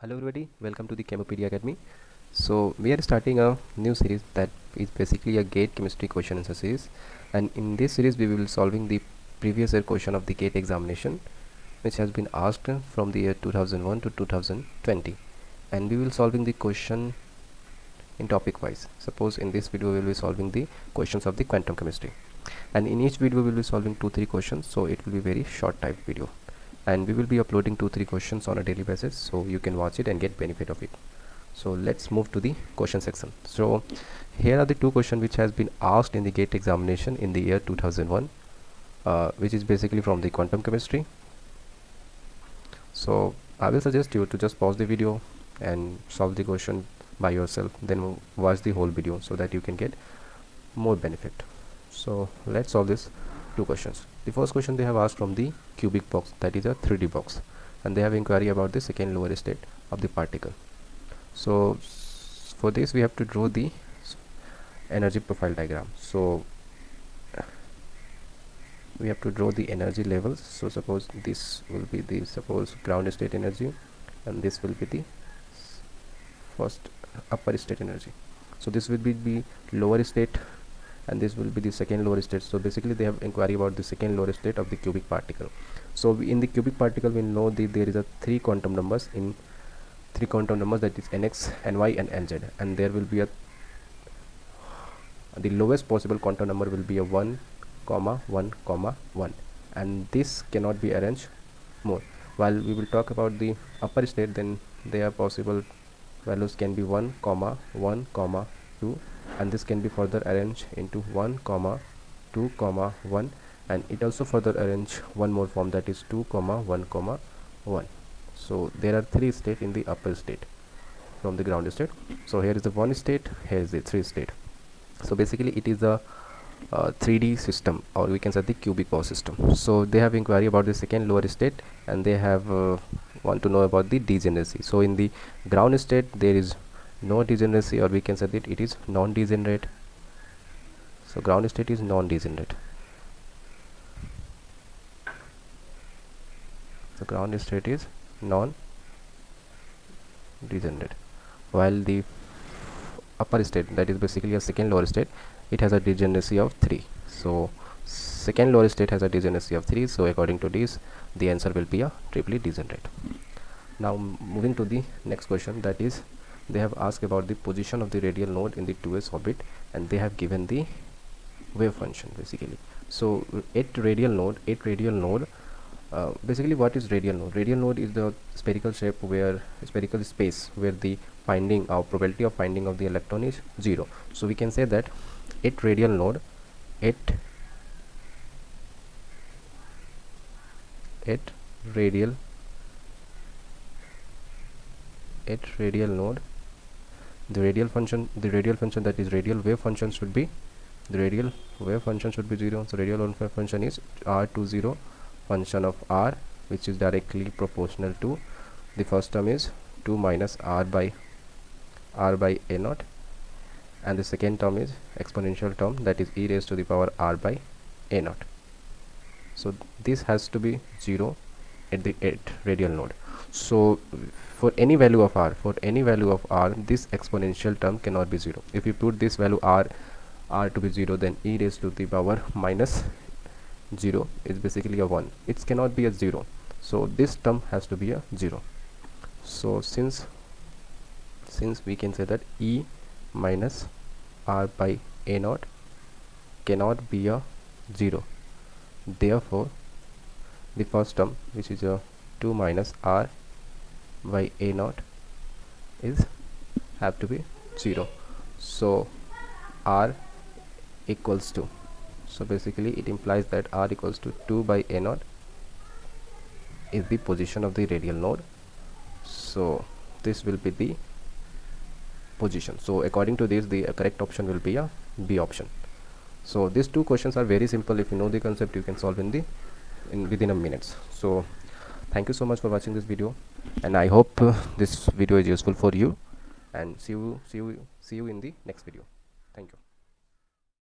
Hello everybody, welcome to the Chemopedia Academy. So we are starting a new series that is basically a GATE chemistry question answer series, and in this series we will be solving the previous year question of the GATE examination which has been asked from the year 2001 to 2020, and we will solving the question in topic wise. Suppose in this video we will be solving the questions of the quantum chemistry, and in each video we will be solving 2-3 questions, so it will be very short type video, and we will be uploading 2-3 questions on a daily basis, so you can watch it and get benefit of it. So let's move to the question section. So here are the 2 questions which has been asked in the GATE examination in the year 2001, which is basically from the quantum chemistry. So I will suggest you to just pause the video and solve the question by yourself, then watch the whole video so that you can get more benefit. So let's solve this 2 questions. The first question they have asked from the cubic box, that is a 3D box, and they have inquiry about the second lower state of the particle. So for this we have to draw the energy profile diagram. So we have to draw the energy levels. So suppose this will be the ground state energy, and this will be the first upper state energy. So this will be the lower state, and this will be the second lower state. So basically they have inquiry about the second lower state of the cubic particle. So in the cubic particle we know that there is a 3 quantum numbers, that is nx, ny and nz, and there will be the lowest possible quantum number will be a 1, 1, 1, and this cannot be arranged more. While we will talk about the upper state, then their possible values can be 1, 1, 2, and this can be further arranged into 1, 2, 1, and it also further arrange one more form, that is 2, 1, 1. So there are 3 states in the upper state from the ground state. So here is the 1 state, here is the 3 state. So basically it is a 3D system, or we can say the cubic box system. So they have inquiry about the second lower state, and they have want to know about the degeneracy. So in the ground state there is no degeneracy, or we can say that it is non-degenerate. So ground state is non-degenerate. The ground state is non-degenerate, while the upper state, that is basically a second lower state, it has a degeneracy of 3. So second lower state has a degeneracy of 3. So according to this, the answer will be a triply degenerate. Now moving to the next question, that is they have asked about the position of the radial node in the 2s orbit, and they have given the wave function basically. So at radial node, basically what is radial node? Radial node is the spherical space where the probability of finding of the electron is 0. So we can say that at radial node, the radial function, that is radial wave function should be 0. So radial wave function is r20 function of r, which is directly proportional to the first term is 2 minus r by a naught, and the second term is exponential term, that is e raised to the power r by a naught. So this has to be 0 at radial node. So for any value of r, this exponential term cannot be 0. If you put this value r to be 0, then e raised to the power minus 0 is basically a 1. It cannot be a 0. So this term has to be a 0. So since we can say that e minus r by a naught cannot be a 0, therefore the first term, which is a 2 minus r by a naught, is have to be 0. So r equals to, so basically it implies that r equals to 2 by a naught is the position of the radial node. So this will be the position. So according to this, the correct option will be a B option. So these 2 questions are very simple. If you know the concept, you can solve within a minute. So thank you so much for watching this video, and I hope this video is useful for you, and see you in the next video. Thank you.